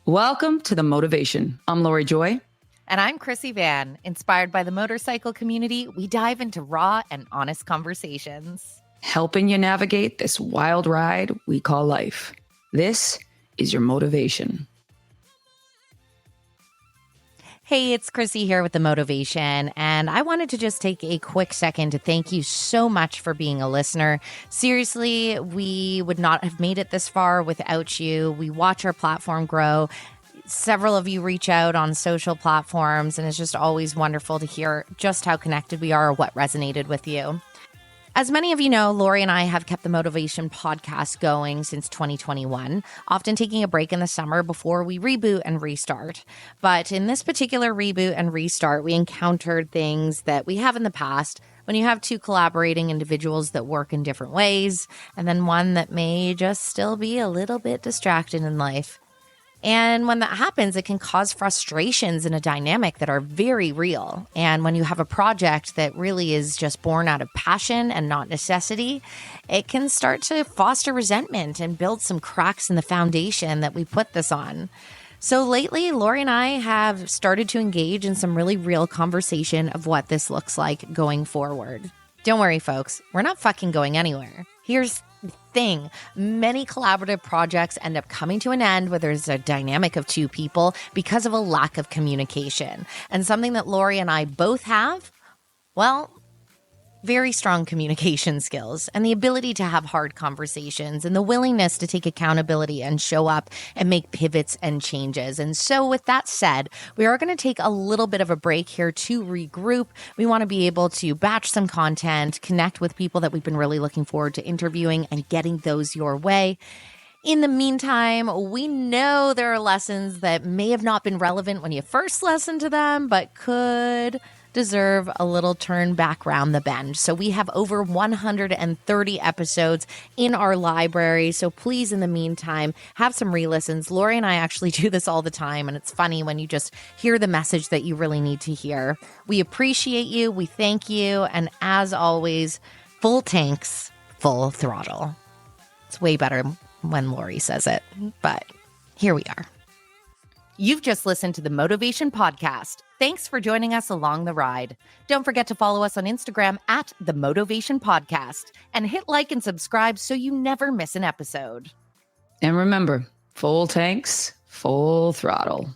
Welcome to The Motivation. I'm Lori Joy. And I'm Chrissy Van. Inspired by the motorcycle community, we dive into raw and honest conversations, Helping you navigate this wild ride we call life. This is your motivation. Hey, it's Chrissy here with The Motivation, and I wanted to just take a quick second to thank you so much for being a listener. Seriously, we would not have made it this far without you. We watch our platform grow. Several of you reach out on social platforms, and it's just always wonderful to hear just how connected we are or what resonated with you. As many of you know, Lori and I have kept the Motivation podcast going since 2021, often taking a break in the summer before we reboot and restart. But in this particular reboot and restart, we encountered things that we have in the past when you have two collaborating individuals that work in different ways, and then one that may just still be a little bit distracted in life. And when that happens, it can cause frustrations in a dynamic that are very real. And when you have a project that really is just born out of passion and not necessity, it can start to foster resentment and build some cracks in the foundation that we put this on. So lately, Lori and I have started to engage in some really real conversation of what this looks like going forward. Don't worry, folks, we're not fucking going anywhere. Here's thing. Many collaborative projects end up coming to an end where there's a dynamic of two people because of a lack of communication. And something that Lori and I both have, well, very strong communication skills and the ability to have hard conversations and the willingness to take accountability and show up and make pivots and changes. And so with that said, we are going to take a little bit of a break here to regroup. We want to be able to batch some content, connect with people that we've been really looking forward to interviewing and getting those your way. In the meantime, we know there are lessons that may have not been relevant when you first listened to them, but could deserve a little turn back round the bend. So we have over 130 episodes in our library. So please, in the meantime, have some re-listens. Lori and I actually do this all the time, and it's funny when you just hear the message that you really need to hear. We appreciate you. We thank you. And as always, full tanks, full throttle. It's way better when Lori says it, but here we are. You've just listened to the Motivation Podcast. Thanks for joining us along the ride. Don't forget to follow us on Instagram at The Motivation Podcast and hit like and subscribe so you never miss an episode. And remember, full tanks, full throttle.